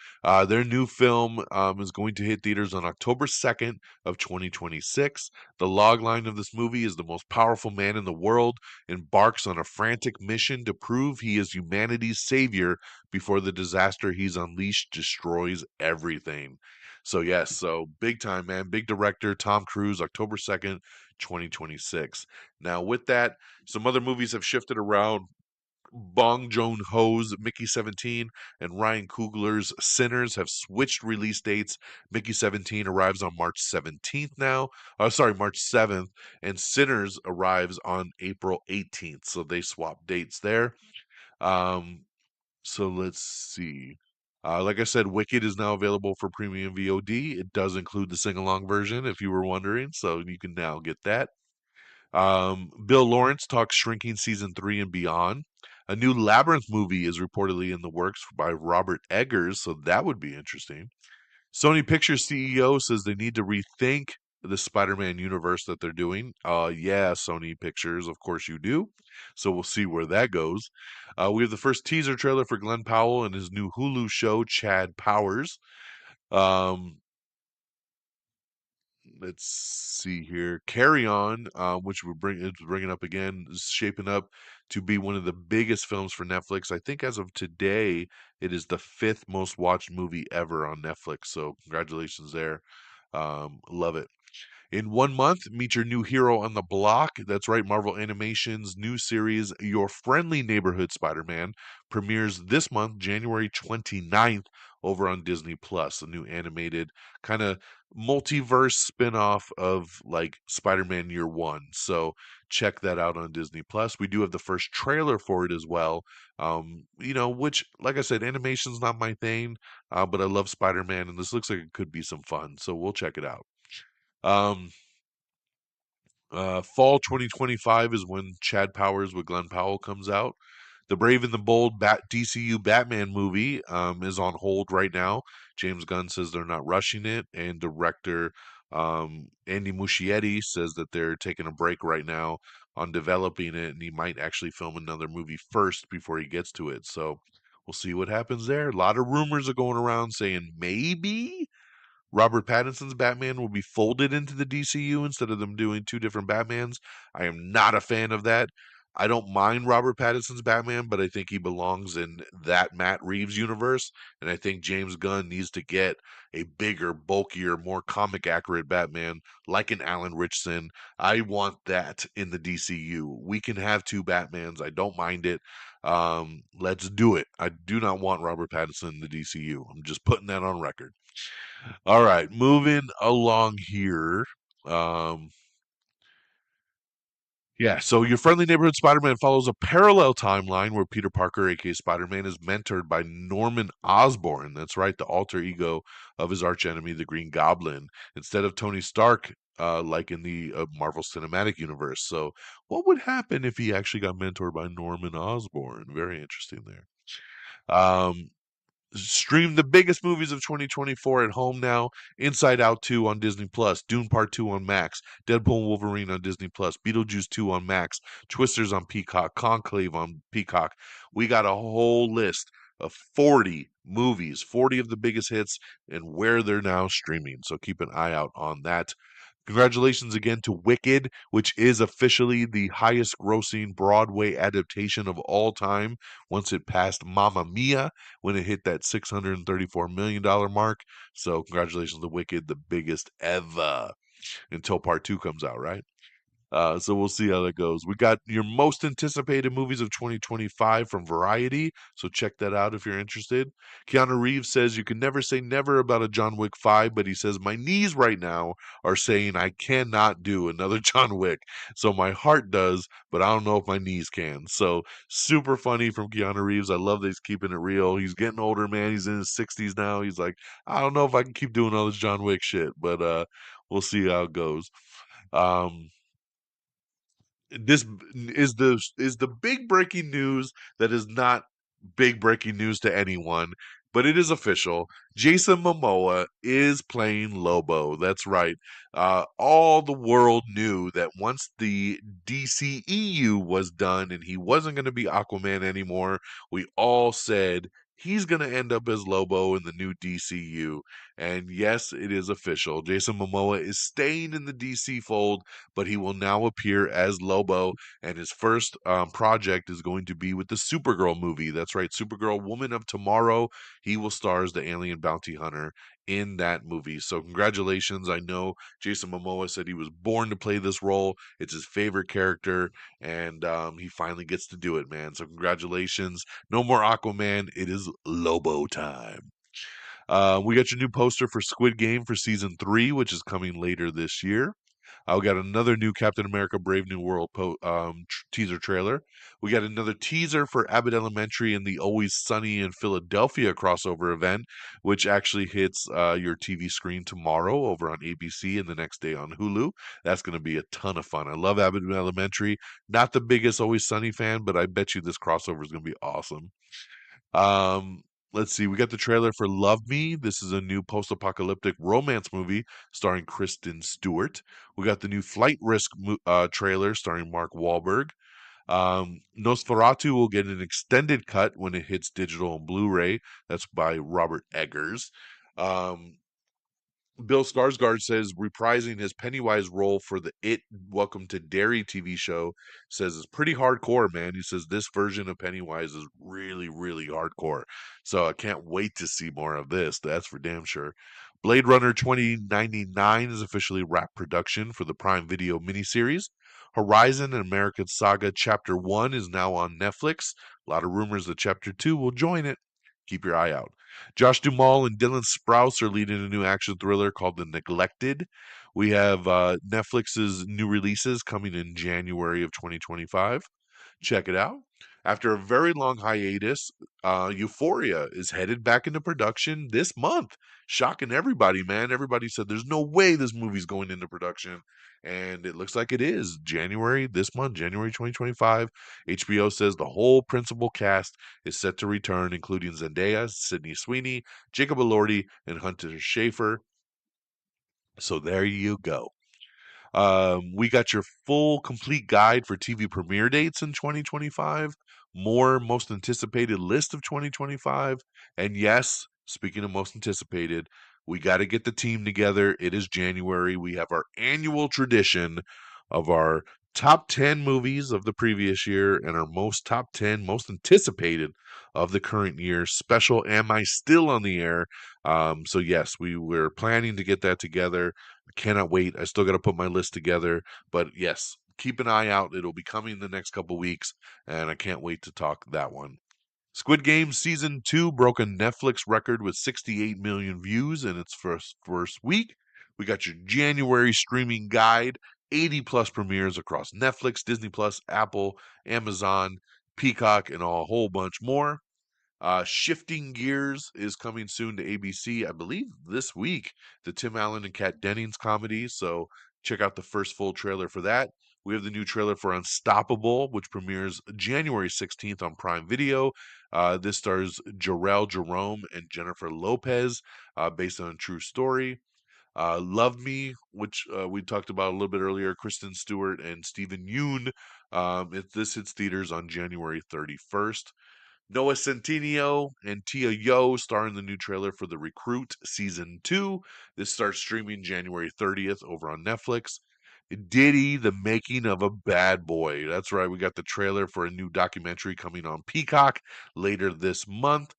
Their new film is going to hit theaters on October 2nd, 2026. The logline of this movie is the most powerful man in the world embarks on a frantic mission to prove he is humanity's savior before the disaster he's unleashed destroys everything. So yes, so big time, man. Big director, Tom Cruise, October 2nd, 2026. Now with that, some other movies have shifted around. Bong Joon-ho's Mickey 17 and Ryan Coogler's Sinners have switched release dates. Mickey 17 arrives on March 17th now. March 7th, and Sinners arrives on April 18th. So they swap dates there. Um, so let's see. Like I said, Wicked is now available for premium VOD. It does include the sing-along version, if you were wondering, so you can now get that. Bill Lawrence talks Shrinking Season 3 and beyond. A new Labyrinth movie is reportedly in the works by Robert Eggers, so that would be interesting. Sony Pictures CEO says they need to rethink the Spider-Man universe that they're doing. Yeah, Sony Pictures, of course you do. So we'll see where that goes. We have the first teaser trailer for Glenn Powell and his new Hulu show, Chad Powers. Um, let's see here. Carry On, which it's bringing up again, is shaping up to be one of the biggest films for Netflix. I think as of today, it is the fifth most watched movie ever on Netflix. So congratulations there. Love it. In 1 month, meet your new hero on the block. That's right, Marvel Animation's new series, Your Friendly Neighborhood Spider-Man, premieres this month, January 29th, over on Disney Plus, a new animated kind of multiverse spin-off of like Spider-Man Year One. So check that out on Disney Plus. We do have the first trailer for it as well. Which, like I said, animation's not my thing, but I love Spider-Man, and this looks like it could be some fun. So we'll check it out. Um, Fall 2025 is when Chad Powers with Glenn Powell comes out. The Brave and the Bold DCU Batman movie is on hold right now. James Gunn says they're not rushing it, and director Andy Muschietti says that they're taking a break right now on developing it, and he might actually film another movie first before he gets to it. So we'll see what happens there. A lot of rumors are going around saying maybe Robert Pattinson's Batman will be folded into the DCU instead of them doing two different Batmans. I am not a fan of that. I don't mind Robert Pattinson's Batman, but I think he belongs in that Matt Reeves universe. And I think James Gunn needs to get a bigger, bulkier, more comic accurate Batman like an Alan Ritchson. I want that in the DCU. We can have two Batmans. I don't mind it. Let's do it. I do not want Robert Pattinson in the DCU. I'm just putting that on record. All right, moving along here. Um, yeah, so your friendly neighborhood Spider-Man follows a parallel timeline where Peter Parker, aka Spider-Man, is mentored by Norman Osborn. That's right, the alter ego of his archenemy, the Green Goblin, instead of Tony Stark, like in the Marvel Cinematic Universe. So, what would happen if he actually got mentored by Norman Osborn? Very interesting there. Um, Stream the biggest movies of 2024 at home now. Inside Out 2 on Disney Plus, Dune Part 2 on Max, Deadpool and Wolverine on Disney Plus, Beetlejuice 2 on Max, Twisters on Peacock, Conclave on Peacock. We got a whole list of 40 movies, 40 of the biggest hits, and where they're now streaming. So keep an eye out on that. Congratulations again to Wicked, which is officially the highest grossing Broadway adaptation of all time once it passed Mamma Mia when it hit that $634 million mark. So, congratulations to Wicked, the biggest ever until part two comes out, right? So we'll see how that goes. We got your most anticipated movies of 2025 from Variety, so check that out if you're interested. Keanu Reeves says you can never say never about a John Wick 5, but he says my knees right now are saying I cannot do another John Wick. So my heart does, but I don't know if my knees can. So super funny from Keanu Reeves. I love that he's keeping it real. He's getting older, man. He's in his 60s now. He's like, I don't know if I can keep doing all this John Wick shit, but we'll see how it goes. Um, this is the big breaking news that is not big breaking news to anyone, but it is official. Jason Momoa is playing Lobo. That's right. All the world knew that once the DCEU was done and he wasn't going to be Aquaman anymore, we all said he's going to end up as Lobo in the new DCU. And yes, it is official. Jason Momoa is staying in the DC fold, but he will now appear as Lobo, and his first project is going to be with the Supergirl movie. That's right, Supergirl Woman of Tomorrow. He will star as the alien bounty hunter in that movie. So congratulations. I know Jason Momoa said he was born to play this role. It's his favorite character, and he finally gets to do it, man. So congratulations. No more Aquaman. It is Lobo time. We got your new poster for Squid Game for season 3, which is coming later this year. We got another new Captain America Brave New World teaser trailer. We got another teaser for Abbott Elementary and the Always Sunny in Philadelphia crossover event, which actually hits your TV screen tomorrow over on ABC and the next day on Hulu. That's going to be a ton of fun. I love Abbott Elementary. Not the biggest Always Sunny fan, but I bet you this crossover is going to be awesome. Um, Let's see. We got the trailer for Love Me. This is a new post-apocalyptic romance movie starring Kristen Stewart. We got the new Flight Risk trailer starring Mark Wahlberg. Nosferatu will get an extended cut when it hits digital and Blu-ray. That's by Robert Eggers. Um, Bill Skarsgård says reprising his Pennywise role for the It Welcome to Derry TV show says it's pretty hardcore, man. He says this version of Pennywise is really, really hardcore. So I can't wait to see more of this. That's for damn sure. Blade Runner 2099 is officially wrapped production for the Prime Video miniseries. Horizon and American Saga Chapter 1 is now on Netflix. A lot of rumors that Chapter 2 will join it. Keep your eye out. Josh Duhamel and Dylan Sprouse are leading a new action thriller called The Neglected. We have Netflix's new releases coming in January of 2025. Check it out. After a very long hiatus, Euphoria is headed back into production this month. Shocking everybody, man. Everybody said there's no way this movie's going into production. And it looks like it is. January, this month, January 2025. HBO says the whole principal cast is set to return, including Zendaya, Sydney Sweeney, Jacob Elordi, and Hunter Schafer. So there you go. We got your full complete guide for TV premiere dates in 2025, more most anticipated list of 2025. And yes, speaking of most anticipated, we got to get the team together. It is January. We have our annual tradition of our top 10 movies of the previous year and our top 10 most anticipated of the current year special. Am I still on the air? So yes, we're planning to get that together. I cannot wait. I still got to put my list together, but yes, keep an eye out. It'll be coming the next couple weeks, and I can't wait to talk that one. Squid Game Season 2 broke a Netflix record with 68 million views in its first week. We got your January streaming guide, 80 plus premieres across Netflix, Disney Plus, Apple, Amazon, Peacock, and a whole bunch more. Shifting Gears is coming soon to ABC, I believe this week, the Tim Allen and Kat Dennings comedy. So check out the first full trailer for that. We have the new trailer for Unstoppable, which premieres January 16th on Prime Video. This stars Jarrell Jerome and Jennifer Lopez, based on a true story. Love Me, which we talked about a little bit earlier, Kristen Stewart and Stephen Yeun. This hits theaters on January 31st. Noah Centineo and Tia Yo star in the new trailer for The Recruit Season 2. This starts streaming January 30th over on Netflix. Diddy, The Making of a Bad Boy. That's right, we got the trailer for a new documentary coming on Peacock later this month.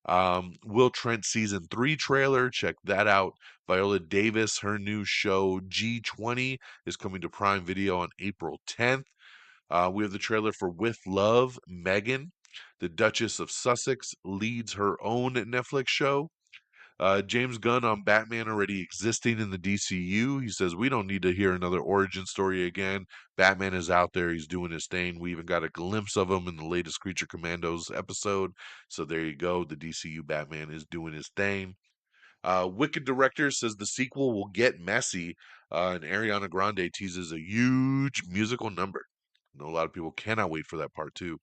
Will Trent Season 3 trailer, check that out. Viola Davis, her new show G20 is coming to Prime Video on April 10th. We have the trailer for With Love, Megan. The Duchess of Sussex leads her own Netflix show. James Gunn on Batman already existing in the DCU. He says, we don't need to hear another origin story again. Batman is out there. He's doing his thing. We even got a glimpse of him in the latest Creature Commandos episode. So there you go. The DCU Batman is doing his thing. Wicked director says the sequel will get messy. And Ariana Grande teases a huge musical number. I know a lot of people cannot wait for that part too.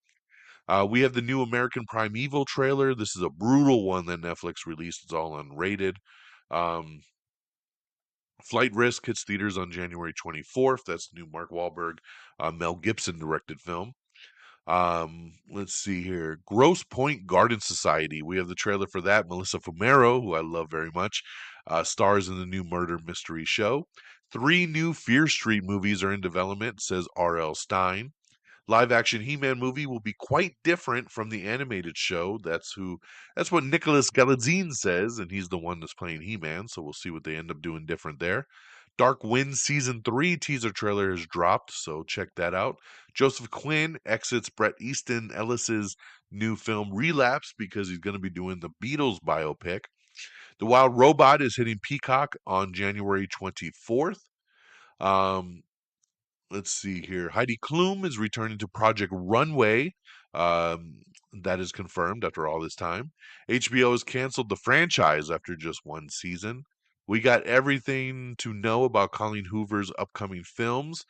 We have the new American Primeval trailer. This is a brutal one that Netflix released. It's all unrated. Um, Flight Risk hits theaters on January 24th. That's the new Mark Wahlberg, Mel Gibson directed film. Let's see here. Grosse Point Garden Society. We have the trailer for that. Melissa Fumero, who I love very much, stars in the new murder mystery show. 3 new Fear Street movies are in development, says R.L. Stein. Live action He-Man movie will be quite different from the animated show. That's what Nicholas Galitzine says, and he's the one that's playing He-Man, so we'll see what they end up doing different there. Dark Wind Season 3 teaser trailer has dropped, so check that out. Joseph Quinn exits Bret Easton Ellis's new film Relapse because he's going to be doing the Beatles biopic. The Wild Robot is hitting Peacock on January 24th. Um, let's see here. Heidi Klum is returning to Project Runway. Um, that is confirmed after all this time. HBO has canceled the franchise after just one season. We got everything to know about Colleen Hoover's upcoming films.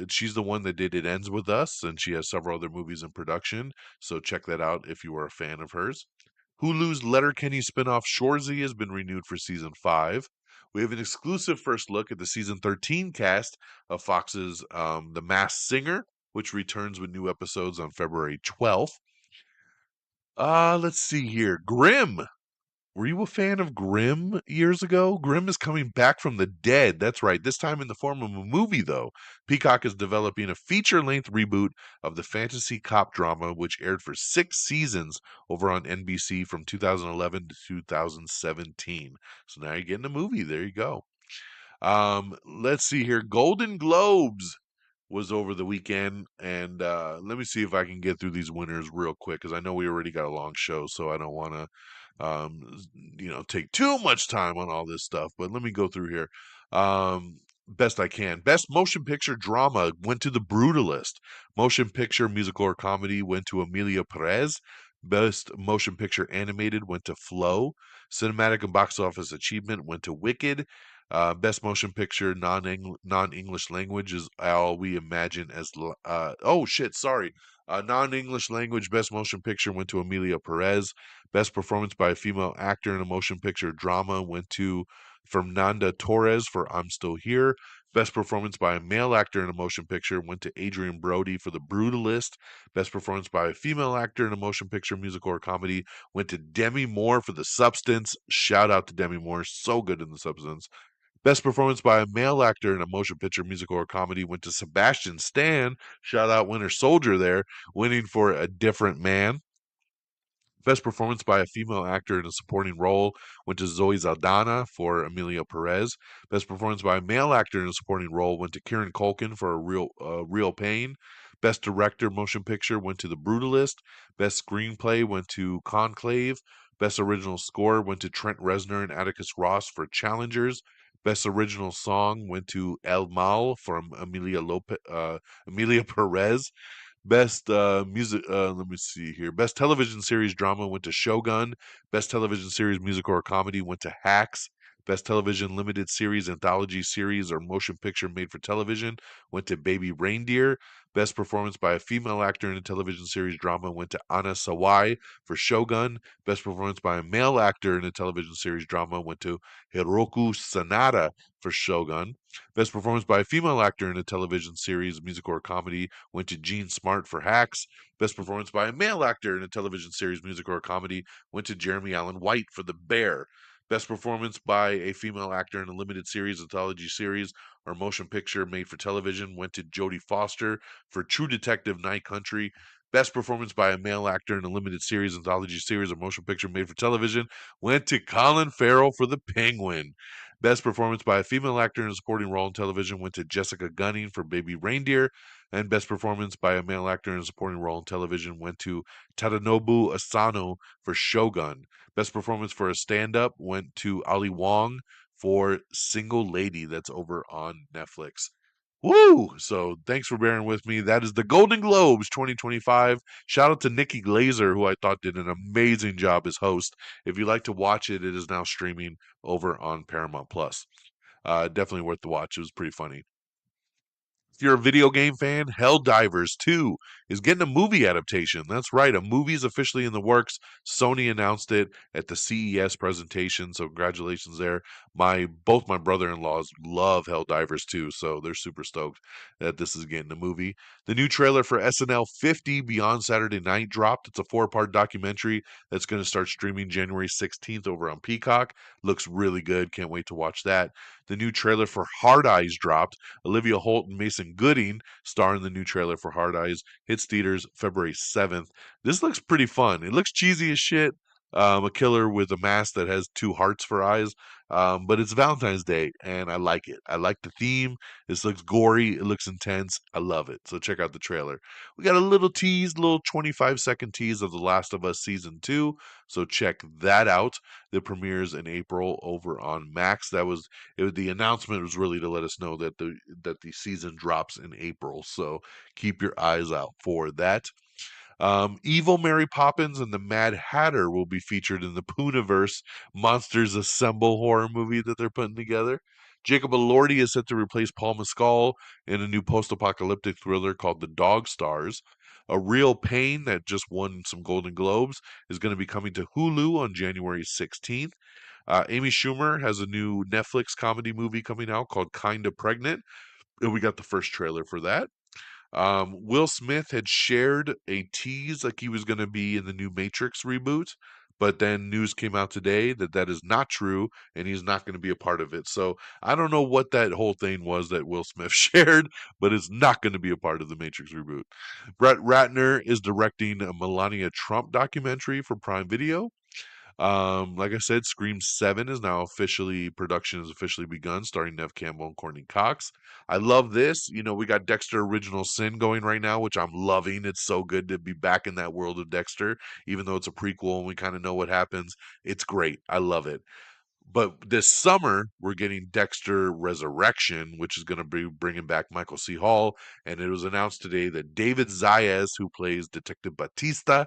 She's the one that did It Ends With Us, and she has several other movies in production. So check that out if you are a fan of hers. Hulu's Letterkenny spinoff Shoresy has been renewed for season 5. We have an exclusive first look at the season 13 cast of Fox's The Masked Singer, which returns with new episodes on February 12th. Let's see here. Grimm. Were you a fan of Grimm years ago? Grimm is coming back from the dead. That's right. This time in the form of a movie, though. Peacock is developing a feature length reboot of the fantasy cop drama, which aired for 6 seasons over on NBC from 2011 to 2017. So now you're getting a movie. There you go. Let's see here. Golden Globes was over the weekend, and let me see if I can get through these winners real quick because I know we already got a long show, so I don't want to take too much time on all this stuff, but let me go through here. Best I can. Best motion picture drama went to The Brutalist. Motion picture musical or comedy went to Emilia Perez. Best motion picture animated went to Flow. Cinematic and box office achievement went to Wicked. Best motion picture non-English language is All We Imagine as non-English language best motion picture went to Emilia Perez. Best performance by a female actor in a motion picture drama went to Fernanda Torres for I'm Still Here. Best performance by a male actor in a motion picture went to Adrian Brody for The Brutalist. Best performance by a female actor in a motion picture, musical, or comedy went to Demi Moore for The Substance. Shout out to Demi Moore. So good in The Substance. Best performance by a male actor in a motion picture, musical, or comedy went to Sebastian Stan. Shout out Winter Soldier there, winning for A Different Man. Best performance by a female actor in a supporting role went to Zoe Saldana for Emilia Perez. Best performance by a male actor in a supporting role went to Kieran Culkin for Real Pain. Best director motion picture went to The Brutalist. Best screenplay went to Conclave. Best original score went to Trent Reznor and Atticus Ross for Challengers. Best original song went to El Mal from Emilia Perez. Best music. Let me see here. Best television series drama went to Shogun. Best television series musical or comedy went to Hacks. Best television limited series, anthology series, or motion picture made for television went to Baby Reindeer. Best performance by a female actor in a television series drama went to Anna Sawai for Shogun. Best performance by a male actor in a television series drama went to Hiroku Sanada for Shogun. Best performance by a female actor in a television series, musical, or comedy went to Gene Smart for Hacks. Best performance by a male actor in a television series, musical, or comedy went to Jeremy Allen White for The Bear. Best performance by a female actor in a limited series, anthology series, or motion picture made for television went to Jodie Foster for True Detective Night Country. Best performance by a male actor in a limited series, anthology series, or motion picture made for television went to Colin Farrell for The Penguin. Best performance by a female actor in a supporting role in television went to Jessica Gunning for Baby Reindeer. And best performance by a male actor in a supporting role in television went to Tadanobu Asano for Shogun. Best performance for a stand-up went to Ali Wong for Single Lady. That's over on Netflix. Woo! So thanks for bearing with me. That is the Golden Globes 2025. Shout out to Nikki Glazer, who I thought did an amazing job as host. If you'd like to watch it, it is now streaming over on Paramount Plus. Definitely worth the watch. It was pretty funny. If you're a video game fan, Helldivers 2 is getting a movie adaptation. That's right, a movie is officially in the works. Sony announced it at the CES presentation, so congratulations there. Both my brother-in-laws love Helldivers 2, so they're super stoked that this is getting a movie. The new trailer for SNL 50 Beyond Saturday Night dropped. It's a 4-part documentary that's going to start streaming January 16th over on Peacock. Looks really good. Can't wait to watch that. The new trailer for Hard Eyes dropped. Olivia Holt and Mason Gooding star in the new trailer for Hard Eyes. Hits theaters February 7th. This looks pretty fun. It looks cheesy as shit. A killer with a mask that has 2 hearts for eyes. But it's Valentine's Day, and I like it. I like the theme. This looks gory. It looks intense. I love it. So check out the trailer. We got a little 25-second tease of The Last of Us Season 2. So check that out. The premieres in April over on Max. The announcement was really to let us know that the season drops in April. So keep your eyes out for that. Evil Mary Poppins and the Mad Hatter will be featured in the Pooniverse Monsters Assemble horror movie that they're putting together. Jacob Elordi is set to replace Paul Mescal in a new post-apocalyptic thriller called The Dog Stars. A Real Pain, that just won some Golden Globes, is going to be coming to Hulu on January 16th. Amy Schumer has a new Netflix comedy movie coming out called Kinda Pregnant, and we got the first trailer for that. Will Smith had shared a tease like he was going to be in the new Matrix reboot, but then news came out today that that is not true and he's not going to be a part of it. So I don't know what that whole thing was that Will Smith shared, but it's not going to be a part of the Matrix reboot. Brett Ratner is directing a Melania Trump documentary for Prime Video. Like I said, Scream 7 is now officially, production has officially begun, starring Nev Campbell and Courtney Cox. I love this. You know, we got Dexter Original Sin going right now, which I'm loving. It's so good to be back in that world of Dexter, even though it's a prequel and we kind of know what happens. It's great. I love it. But this summer, we're getting Dexter Resurrection, which is going to be bringing back Michael C. Hall. And it was announced today that David Zayas, who plays Detective Batista,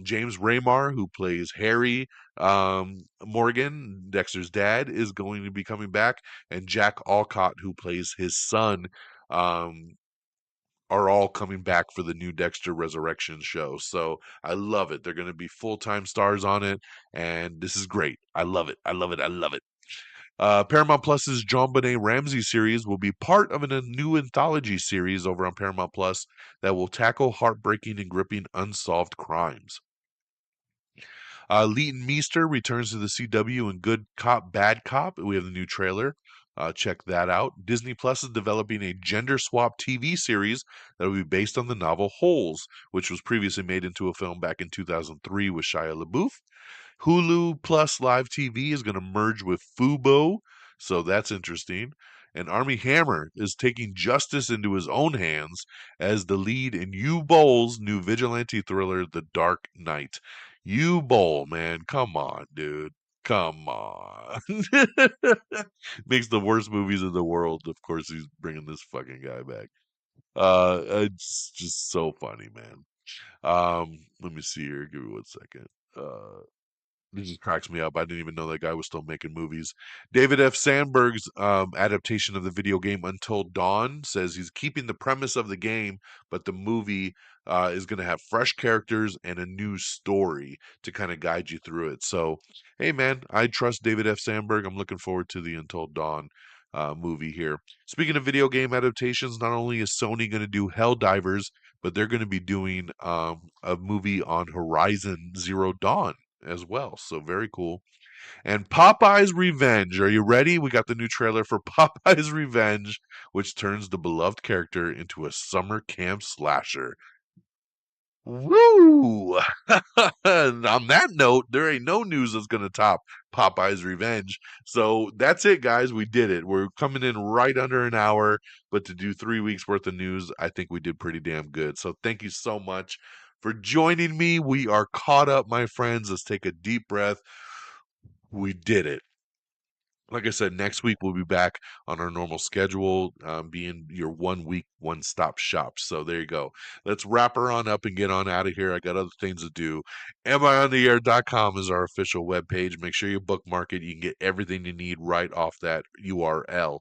James Raymar, who plays Harry Morgan, Dexter's dad, is going to be coming back, and Jack Alcott, who plays his son, um, are all coming back for the new Dexter Resurrection show. So I love it. They're going to be full-time stars on it, and this is great. I love it. I love it. I love it. Paramount Plus's John Benet Ramsey series will be part of a new anthology series over on Paramount Plus that will tackle heartbreaking and gripping unsolved crimes. Leighton Meester returns to the CW in Good Cop, Bad Cop. We have the new trailer. Check that out. Disney Plus is developing a gender swap TV series that will be based on the novel Holes, which was previously made into a film back in 2003 with Shia LaBeouf. Hulu Plus Live TV is going to merge with Fubo, so that's interesting. And Army Hammer is taking justice into his own hands as the lead in Hugh Bowles' new vigilante thriller, The Dark Knight. Hugh Bowl, man, come on, dude. Come on. Makes the worst movies in the world. Of course, he's bringing this fucking guy back. It's just so funny, man. Let me see here. Give me one second. It just cracks me up. I didn't even know that guy was still making movies. David F. Sandberg's adaptation of the video game Until Dawn says he's keeping the premise of the game, but the movie is going to have fresh characters and a new story to kind of guide you through it. So, hey, man, I trust David F. Sandberg. I'm looking forward to the Until Dawn movie here. Speaking of video game adaptations, not only is Sony going to do Helldivers, but they're going to be doing a movie on Horizon Zero Dawn as well. So very cool. And Popeye's Revenge. Are you ready? We got the new trailer for Popeye's Revenge, which turns the beloved character into a summer camp slasher. Woo! On that note, there ain't no news that's going to top Popeye's Revenge. So that's it, guys. We did it. We're coming in right under an hour, but to do 3 weeks worth of news, I think we did pretty damn good. So thank you so much for joining me. We are caught up, my friends. Let's take a deep breath. We did it. Like I said, next week we'll be back on our normal schedule, being your 1 week, one stop shop. So there you go. Let's wrap her on up and get on out of here. I got other things to do. AmIOnTheAir.com is our official webpage. Make sure you bookmark it. You can get everything you need right off that URL.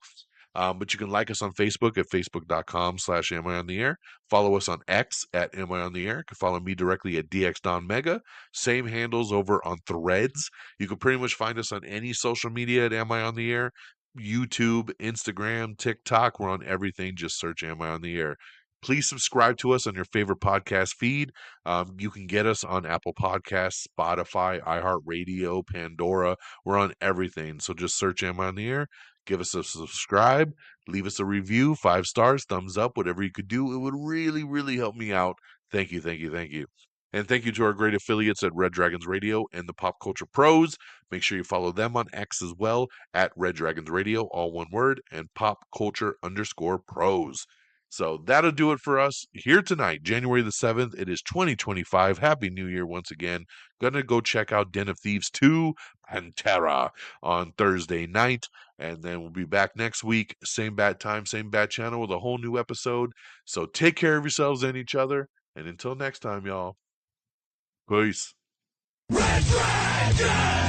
But you can like us on Facebook at facebook.com/AmIOnTheAir. Follow us on X at AmIOnTheAir. You can follow me directly at DXDonMega. Same handles over on Threads. You can pretty much find us on any social media at Am I on the Air? YouTube, Instagram, TikTok. We're on everything. Just search Am I on the Air. Please subscribe to us on your favorite podcast feed. You can get us on Apple Podcasts, Spotify, iHeartRadio, Pandora. We're on everything. So just search Am I on the Air? Give us a subscribe. Leave us a review. 5 stars, thumbs up, whatever you could do. It would really, really help me out. Thank you, thank you, thank you. And thank you to our great affiliates at Red Dragons Radio and the Pop Culture Pros. Make sure you follow them on X as well at Red Dragons Radio, all one word, and Pop Culture_Pros. So that'll do it for us here tonight, January the 7th. It is 2025. Happy New Year once again. Gonna go check out Den of Thieves 2 Pantera on Thursday night. And then we'll be back next week, same bat time, same bat channel with a whole new episode. So take care of yourselves and each other. And until next time, y'all. Peace. Red Dragon!